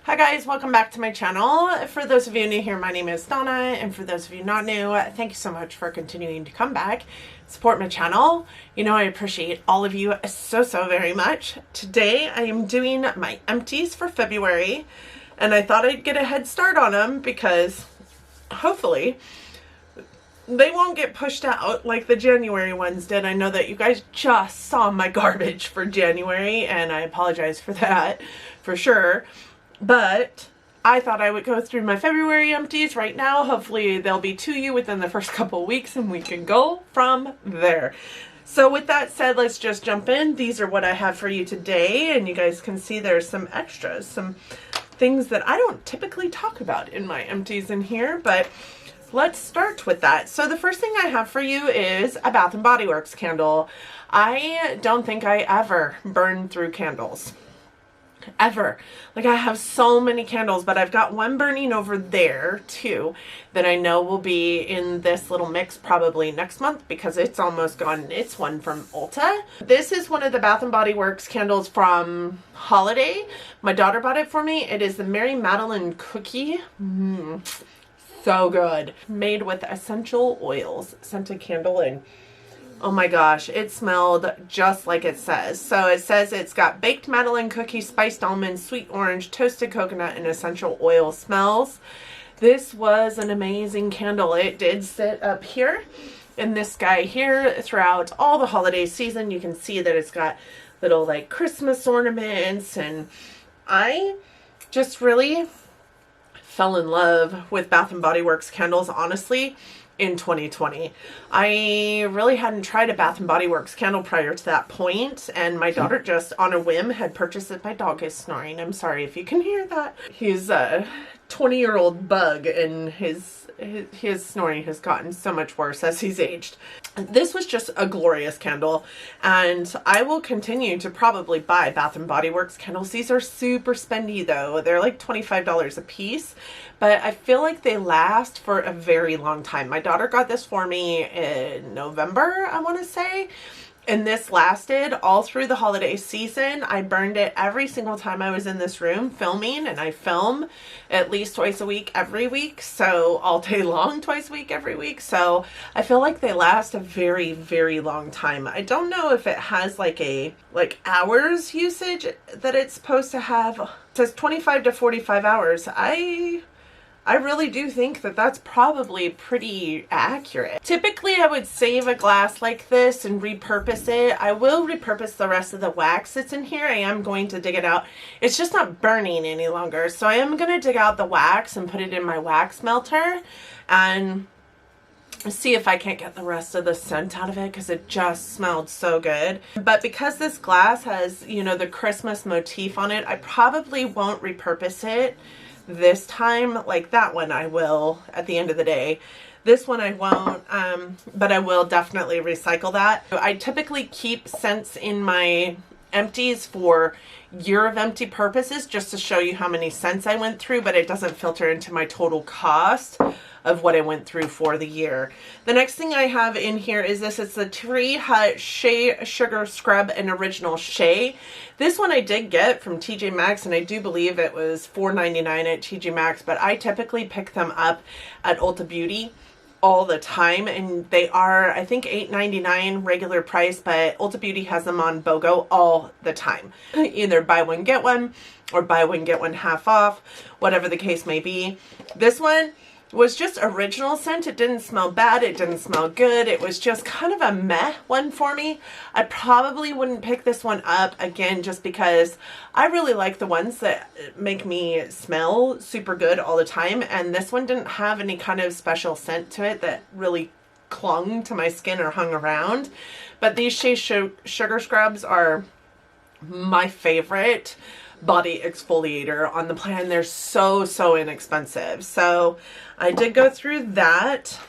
Hi guys, welcome back to my channel. For those of you new here, my name is Donna, and for those of you not new, thank you so much for continuing to come back, support my channel. You know I appreciate all of you so very much. Today I am doing my empties for February, and I thought I'd get a head start on them because hopefully they won't get pushed out like the January ones did. I know that you guys just saw my garbage for January, and I apologize for that for sure. But I thought I would go through my February empties right now. Hopefully they'll be to you within the first couple weeks and we can go from there. So with that said, let's just jump in. These are what I have for you today, and you guys can see there's some extras, some things that I don't typically talk about in my empties in here, but let's start with that. So the first thing I have for you is a Bath & Body Works candle. I don't think I ever burn through candles. Ever. Like, I have so many candles, but I've got one burning over there too that I know will be in this little mix probably next month because it's almost gone. It's one from Ulta. This is one of the Bath & Body Works candles from Holiday. My daughter bought it for me. It is the Mary Madeline Cookie. So good. Made with essential oils. Scented candle in. Oh my gosh, it smelled just like it says. So it says it's got baked Madeline cookie, spiced almond, sweet orange, toasted coconut, and essential oil smells. This was an amazing candle. It did sit up here in this guy here throughout all the holiday season. You can see that it's got little like Christmas ornaments, and I just really fell in love with Bath & Body Works candles, honestly, in 2020. I really hadn't tried a Bath & Body Works candle prior to that point, and my daughter just on a whim had purchased it. My dog is snoring. I'm sorry if you can hear that. He's a 20-year-old bug, and his snoring has gotten so much worse as he's aged. This was just a glorious candle, and I will continue to probably buy Bath & Body Works candles. These are super spendy though. They're like $25 a piece, but I feel like they last for a very long time. My daughter got this for me in November, I want to say. And this lasted all through the holiday season. I burned it every single time I was in this room filming, and I film at least twice a week every week. So all day long, twice a week every week. So I feel like they last a very long time. I don't know if it has like a hours usage that it's supposed to have. It says 25 to 45 hours. I really do think that that's probably pretty accurate. Typically, I would save a glass like this and repurpose it. I will repurpose the rest of the wax that's in here. I am going to dig it out. It's just not burning any longer. So I am going to dig out the wax and put it in my wax melter and see if I can't get the rest of the scent out of it, because it just smelled so good. But because this glass has, you know, the Christmas motif on it, I probably won't repurpose it this time. Like that one I will at the end of the day. This one I won't, but I will definitely recycle that. I typically keep scents in my empties for year of empty purposes, just to show you how many scents I went through, but it doesn't filter into my total cost of what I went through for the year. The next thing I have in here is this. It's the Tree Hut Shea Sugar Scrub and Original Shea. This one I did get from TJ Maxx, and I do believe it was $4.99 at TJ Maxx, but I typically pick them up at Ulta Beauty all the time, and they are, I think, $8.99 regular price, but Ulta Beauty has them on BOGO all the time. Either buy one get one, or buy one get one half off, whatever the case may be. This one was just original scent. It didn't smell bad. It didn't smell good. It was just kind of a meh one for me. I probably wouldn't pick this one up again, just because I really like the ones that make me smell super good all the time. And this one didn't have any kind of special scent to it that really clung to my skin or hung around. But these Shea Sugar Scrubs are my favorite body exfoliator on the planet. They're so inexpensive. So I did go through that.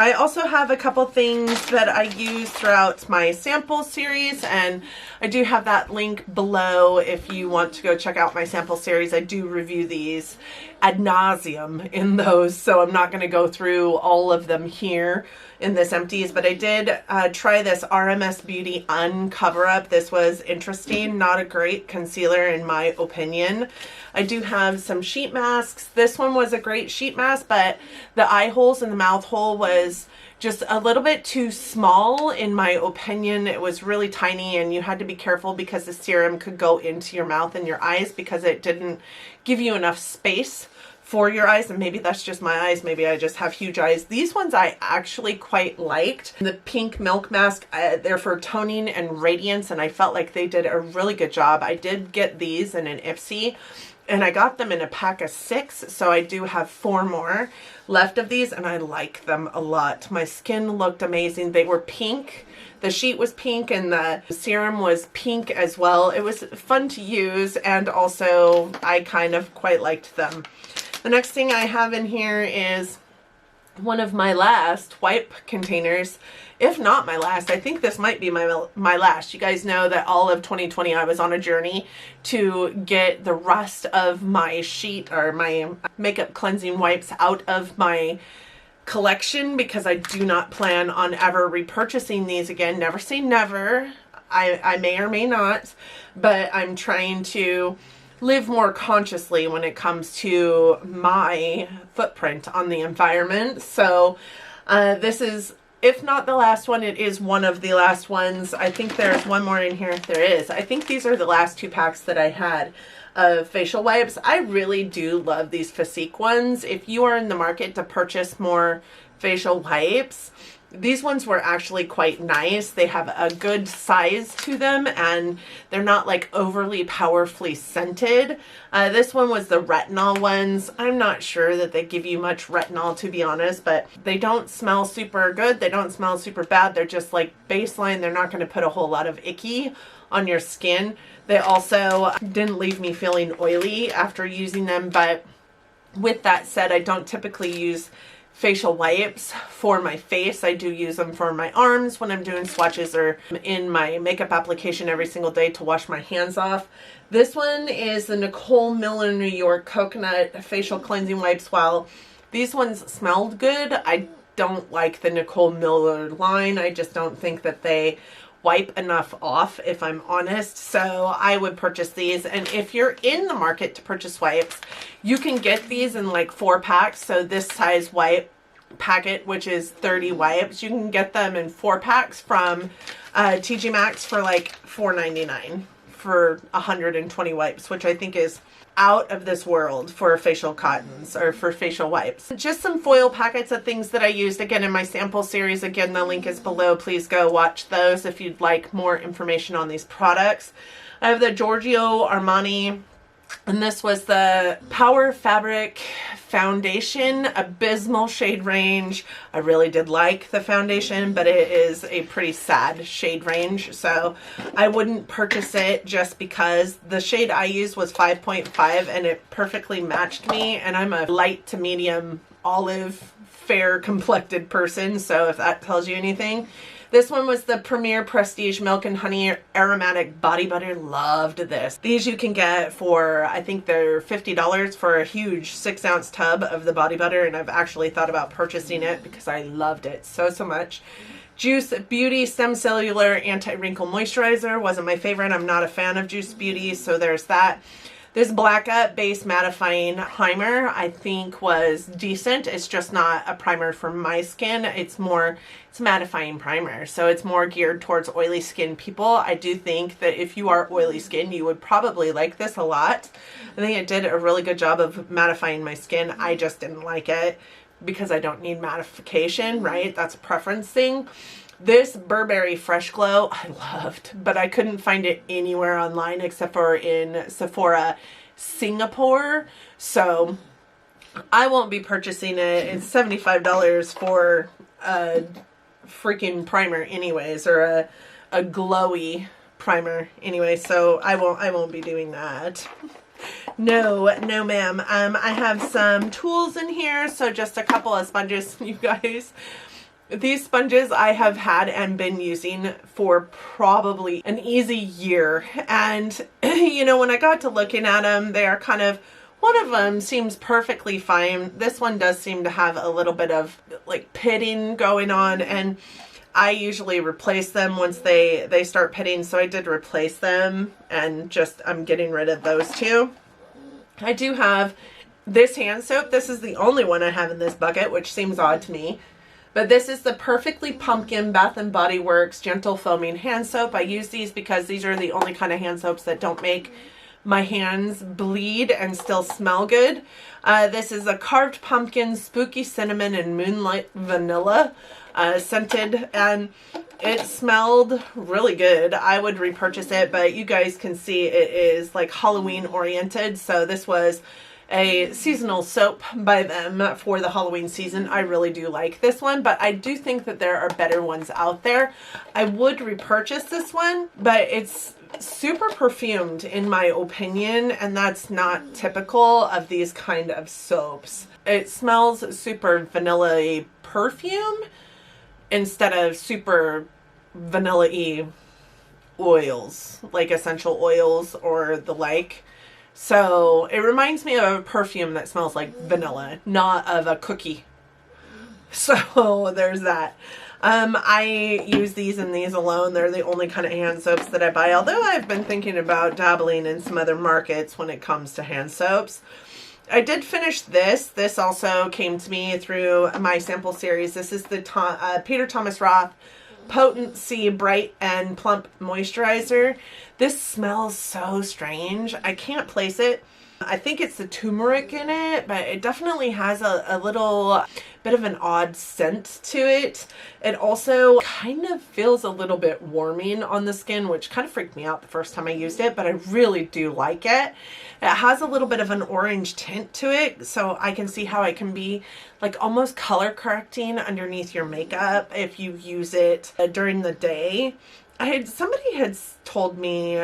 I also have a couple things that I use throughout my sample series, and I do have that link below if you want to go check out my sample series. I do review these ad nauseum in those, so I'm not going to go through all of them here in this Empties, but I did try this RMS Beauty Uncover Up. This was interesting, not a great concealer in my opinion. I do have some sheet masks. This one was a great sheet mask, but the eye holes and the mouth hole was just a little bit too small in my opinion. It was really tiny, and you had to be careful because the serum could go into your mouth and your eyes because it didn't give you enough space for your eyes. And maybe that's just my eyes, maybe I just have huge eyes. These ones I actually quite liked. The pink milk mask, they're for toning and radiance, and I felt like they did a really good job. I did get these in an IPSY, and I got them in a pack of 6, so I do have 4 more left of these, and I like them a lot. My skin looked amazing. They were pink. The sheet was pink, and the serum was pink as well. It was fun to use, and also I kind of quite liked them. The next thing I have in here is one of my last wipe containers, if not my last. I think this might be my last. You guys know that all of 2020 I was on a journey to get the rest of my sheet or my makeup cleansing wipes out of my collection because I do not plan on ever repurchasing these again. Never say never. I may or may not, but I'm trying to live more consciously when it comes to my footprint on the environment. So this is, if not the last one, it is one of the last ones. I think there's one more in here. There is. I think these are the last 2 packs that I had of facial wipes. I really do love these Physique ones. If you are in the market to purchase more facial wipes, these ones were actually quite nice. They have a good size to them, and they're not like overly powerfully scented. This one was the retinol ones. I'm not sure that they give you much retinol, to be honest, but they don't smell super good. They don't smell super bad. They're just like baseline. They're not going to put a whole lot of icky on your skin. They also didn't leave me feeling oily after using them, but with that said, I don't typically use facial wipes for my face. I do use them for my arms when I'm doing swatches or in my makeup application every single day to wash my hands off. This one is the Nicole Miller New York Coconut Facial Cleansing Wipes. While these ones smelled good, I don't like the Nicole Miller line. I just don't think that they wipe enough off, if I'm honest. So I would purchase these. And if you're in the market to purchase wipes, you can get these in like 4 packs. So this size wipe packet, which is 30 wipes, you can get them in 4 packs from TJ Maxx for like $4.99 for 120 wipes, which I think is out of this world for facial cottons or for facial wipes. Just some foil packets of things that I used again in my sample series. Again, the link is below. Please go watch those if you'd like more information on these products. I have the Giorgio Armani, and this was the Power Fabric Foundation, abysmal shade range. I really did like the foundation, but it is a pretty sad shade range, so I wouldn't purchase it just because the shade I used was 5.5 and it perfectly matched me, and I'm a light to medium olive fair complected person, so if that tells you anything. This one was the Premier Prestige Milk and Honey Aromatic Body Butter. Loved this. These you can get for, I think they're $50 for a huge 6-ounce tub of the body butter, and I've actually thought about purchasing it because I loved it so much. Juice Beauty Stem Cellular Anti-Wrinkle Moisturizer wasn't my favorite. I'm not a fan of Juice Beauty, so there's that. This Black Up Base Mattifying Primer I think was decent. It's just not a primer for my skin. It's a mattifying primer, so it's more geared towards oily skin people. I do think that if you are oily skin, you would probably like this a lot. I think it did a really good job of mattifying my skin. I just didn't like it because I don't need mattification, right? That's a preference thing. This Burberry Fresh Glow I loved, but I couldn't find it anywhere online except for in Sephora Singapore, so I won't be purchasing it. It's $75 for a freaking primer anyways, or a glowy primer anyway, so I won't be doing that. No ma'am. I have some tools in here, so just a couple of sponges, you guys. These sponges I have had and been using for probably an easy year. And, you know, when I got to looking at them, they are kind of, one of them seems perfectly fine. This one does seem to have a little bit of like pitting going on, and I usually replace them once they start pitting. So I did replace them, and just I'm getting rid of those two. I do have this hand soap. This is the only one I have in this bucket, which seems odd to me. But this is the Perfectly Pumpkin Bath & Body Works Gentle Foaming Hand Soap. I use these because these are the only kind of hand soaps that don't make my hands bleed and still smell good. This is a Carved Pumpkin, Spooky Cinnamon, and Moonlight Vanilla scented, and it smelled really good. I would repurchase it, but you guys can see it is like Halloween oriented. So this was a seasonal soap by them for the Halloween season. I really do like this one, but I do think that there are better ones out there. I would repurchase this one, but it's super perfumed in my opinion, and that's not typical of these kind of soaps. It smells super vanilla-y perfume instead of super vanilla-y oils, like essential oils or the like. So it reminds me of a perfume that smells like vanilla, not of a cookie. So there's that. I use these and these alone. They're the only kind of hand soaps that I buy, although I've been thinking about dabbling in some other markets when it comes to hand soaps. I did finish this. This also came to me through my sample series. This is the Peter Thomas Roth Potency Bright and Plump Moisturizer. This smells so strange. I can't place it. I think it's the turmeric in it, but it definitely has a little bit of an odd scent to it. It also kind of feels a little bit warming on the skin, which kind of freaked me out the first time I used it, but I really do like it. It has a little bit of an orange tint to it, so I can see how it can be like almost color correcting underneath your makeup if you use it during the day. Somebody had told me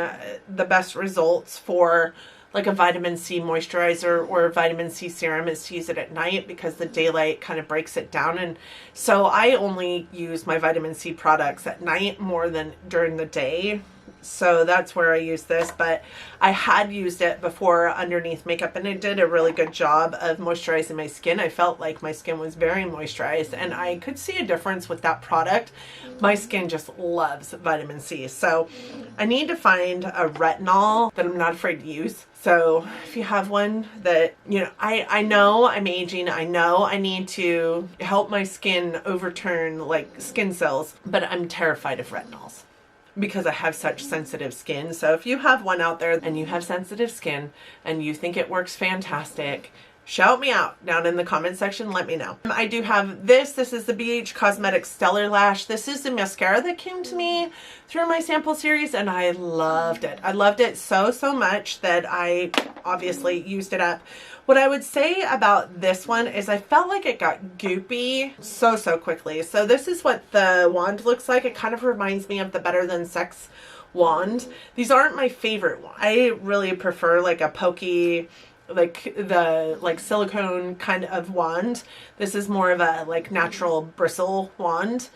the best results for like a vitamin C moisturizer or a vitamin C serum is to use it at night because the daylight kind of breaks it down. And so I only use my vitamin C products at night more than during the day. So that's where I use this, but I had used it before underneath makeup and it did a really good job of moisturizing my skin. I felt like my skin was very moisturized and I could see a difference with that product. My skin just loves vitamin C. So I need to find a retinol that I'm not afraid to use. So if you have one that, you know, I know I'm aging, I know I need to help my skin overturn like skin cells, but I'm terrified of retinols because I have such sensitive skin. So if you have one out there and you have sensitive skin and you think it works fantastic, shout me out down in the comment section. Let me know. I do have this. This is the Beige Causemetics Stellar Lash. This is the mascara that came to me through my sample series and I loved it. I loved it so much that I obviously used it up. What I would say about this one is I felt like it got goopy so quickly. So this is what the wand looks like. It kind of reminds me of the Better Than Sex wand. These aren't my favorite one. I really prefer like a pokey, like the silicone kind of wand. This is more of a like natural bristle wand.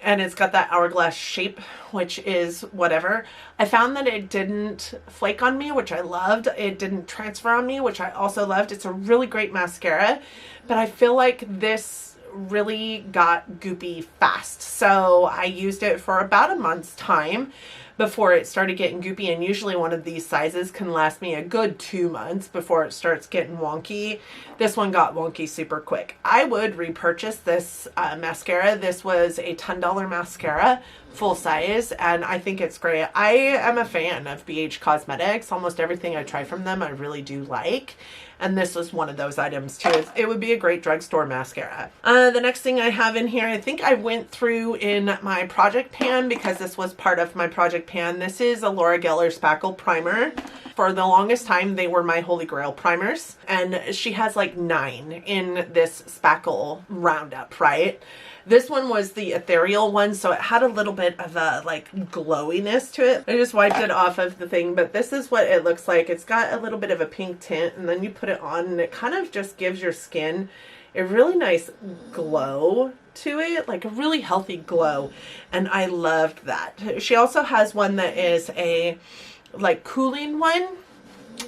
And it's got that hourglass shape, which is whatever. I found that it didn't flake on me, which I loved. It didn't transfer on me, which I also loved. It's a really great mascara, but I feel like this really got goopy fast. So I used it for about a month's time before it started getting goopy, and usually one of these sizes can last me a good 2 months before it starts getting wonky. This one got wonky super quick. I would repurchase this mascara. This was a $10 mascara, full size, and I think it's great. I am a fan of Beige Causemetics. Almost everything I try from them I really do like, and this was one of those items too. It would be a great drugstore mascara. The next thing I have in here, I think I went through in my project pan because this was part of my project pan. This is a Laura Geller Spackle Primer. For the longest time, they were my holy grail primers, and she has like 9 in this spackle roundup, right? This one was the ethereal one, so it had a little bit of a like glowiness to it. I just wiped it off of the thing, but this is what it looks like. It's got a little bit of a pink tint, and then you put it on and it kind of just gives your skin a really nice glow to it, like a really healthy glow, and I loved that. She also has one that is a like cooling one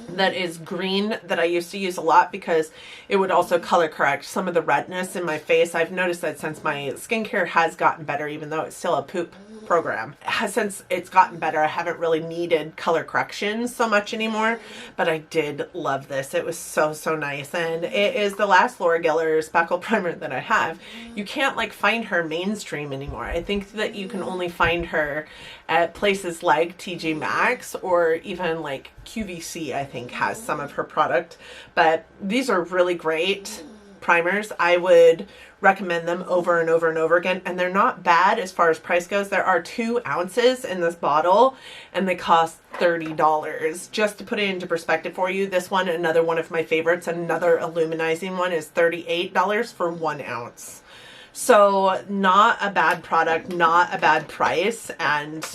that is green that I used to use a lot because it would also color correct some of the redness in my face. I've noticed that since my skincare has gotten better, even though it's still a poop program, since it's gotten better, I haven't really needed color corrections so much anymore, but I did love this. It was so, so nice, and it is the last Laura Geller speckle primer that I have. You can't like find her mainstream anymore. I think that you can only find her at places like TJ Maxx or even like QVC, I think, has some of her product, but these are really great primers. I would recommend them over and over and over again, and they're not bad as far as price goes. There are 2 ounces in this bottle and they cost $30. Just to put it into perspective for you, this one, another one of my favorites, another illuminizing one, is $38 for 1 ounce. So not a bad product, not a bad price. And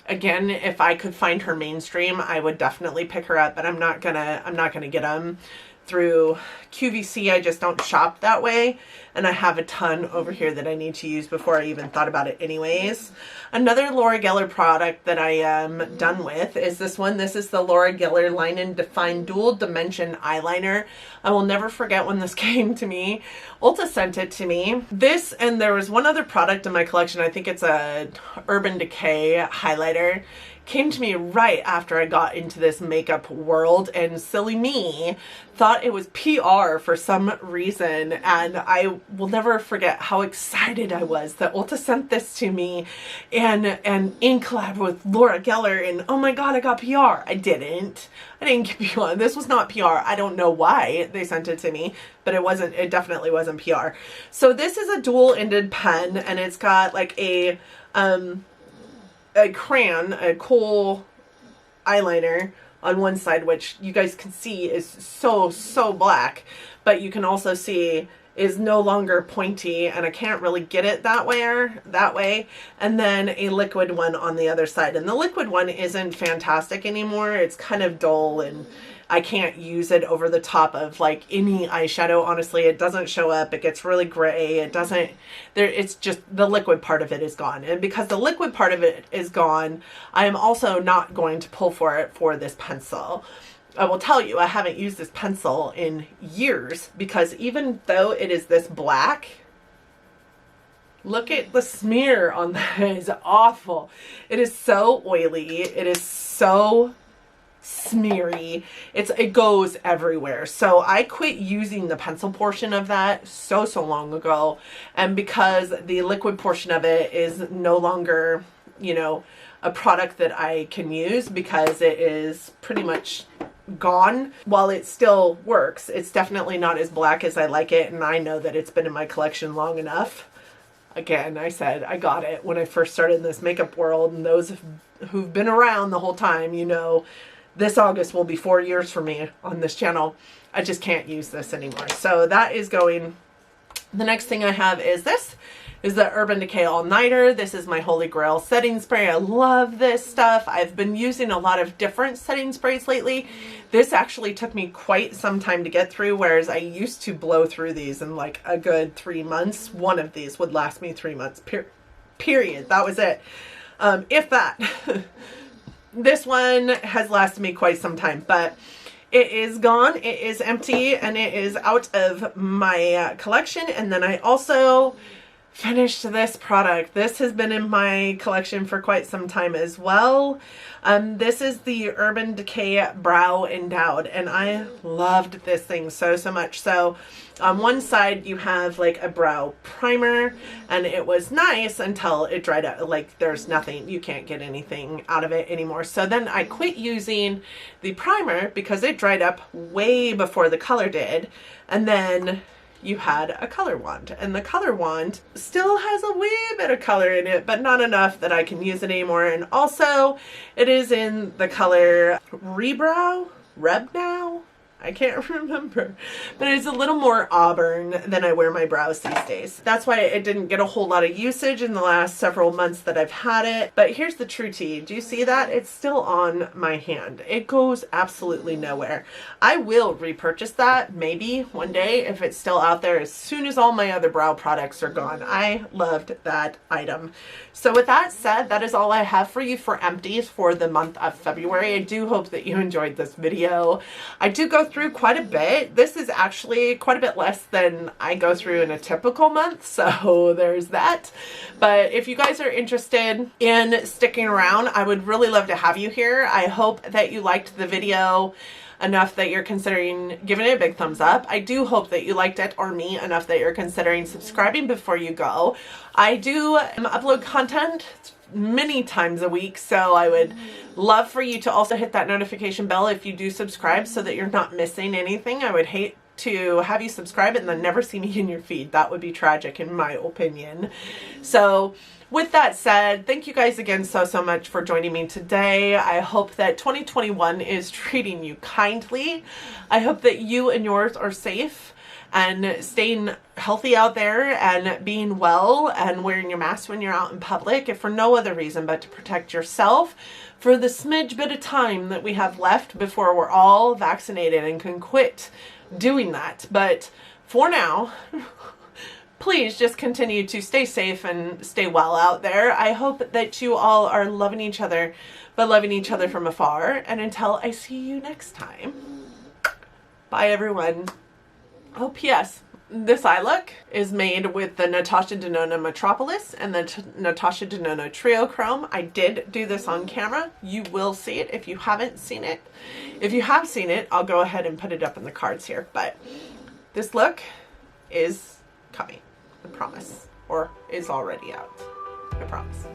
again, if I could find her mainstream, I would definitely pick her up, but I'm not gonna get them through QVC. I just don't shop that way, and I have a ton over here that I need to use before I even thought about it anyways. Another Laura Geller product that I am done with is this one. This is the Laura Geller Line and Define Dual Dimension Eyeliner. I will never forget when this came to me. Ulta sent it to me. This, and there was one other product in my collection, I think it's a Urban Decay highlighter, came to me right after I got into this makeup world, and silly me thought it was PR for some reason, and I will never forget how excited I was that Ulta sent this to me and in collab with Laura Geller, and oh my god, I got PR. I didn't get PR. This was not PR. I don't know why they sent it to me, but it definitely wasn't PR. So this is a dual-ended pen, and it's got like a crayon, a kohl eyeliner on one side, which you guys can see is so black, but you can also see is no longer pointy, and I can't really get it that way, and then a liquid one on the other side, and the liquid one isn't fantastic anymore. It's kind of dull, and I can't use it over the top of like any eyeshadow. Honestly, it doesn't show up. It gets really gray. It's just the liquid part of it is gone. And because the liquid part of it is gone, I am also not going to pull for it for this pencil. I will tell you, I haven't used this pencil in years because even though it is this black, look at the smear on that. It is awful. It is so oily. It is so smeary. It goes everywhere. So I quit using the pencil portion of that so long ago, and because the liquid portion of it is no longer, you know, a product that I can use because it is pretty much gone. While it still works, it's definitely not as black as I like it, and I know that it's been in my collection long enough. Again, I said I got it when I first started in this makeup world, and those who've been around the whole time, you know, this August will be 4 years for me on this channel. I just can't use this anymore. So that is going. The next thing I have is this. Is the Urban Decay All Nighter. This is my holy grail setting spray. I love this stuff. I've been using a lot of different setting sprays lately. This actually took me quite some time to get through, whereas I used to blow through these in like a good 3 months. One of these would last me 3 months, period. That was it. If that. This one has lasted me quite some time, but it is gone. It is empty, and it is out of my collection. And then I also finished this product. This has been in my collection for quite some time as well. This is the Urban Decay Brow Endowed, and I loved this thing so much. So on one side you have like a brow primer, and it was nice until it dried out. Like there's nothing, you can't get anything out of it anymore. So then I quit using the primer because it dried up way before the color did, and then you had a color wand, and the color wand still has a wee bit of color in it, but not enough that I can use it anymore. And also it is in the color Rebrow, I can't remember. But it's a little more auburn than I wear my brows these days. That's why it didn't get a whole lot of usage in the last several months that I've had it. But here's the true tea. Do you see that? It's still on my hand. It goes absolutely nowhere. I will repurchase that maybe one day if it's still out there as soon as all my other brow products are gone. I loved that item. So with that said, that is all I have for you for Empties for the month of February. I do hope that you enjoyed this video. I do go through quite a bit. This is actually quite a bit less than I go through in a typical month, so there's that. But if you guys are interested in sticking around, I would really love to have you here. I hope that you liked the video enough that you're considering giving it a big thumbs up. I do hope that you liked it or me enough that you're considering subscribing before you go. I do upload content many times a week, so I would love for you to also hit that notification bell if you do subscribe so that you're not missing anything. I would hate to have you subscribe and then never see me in your feed. That would be tragic in my opinion. So with that said, thank you guys again so much for joining me today. I hope that 2021 is treating you kindly. I hope that you and yours are safe and staying healthy out there and being well and wearing your mask when you're out in public, if for no other reason but to protect yourself for the smidge bit of time that we have left before we're all vaccinated and can quit doing that. But for now, please just continue to stay safe and stay well out there. I hope that you all are loving each other, but loving each other from afar. And until I see you next time, bye everyone. Oh, P.S. This eye look is made with the Natasha Denona Metropolis and the Natasha Denona Triochrome. I did do this on camera. You will see it if you haven't seen it. If you have seen it, I'll go ahead and put it up in the cards here. But this look is coming, I promise. Or is already out, I promise.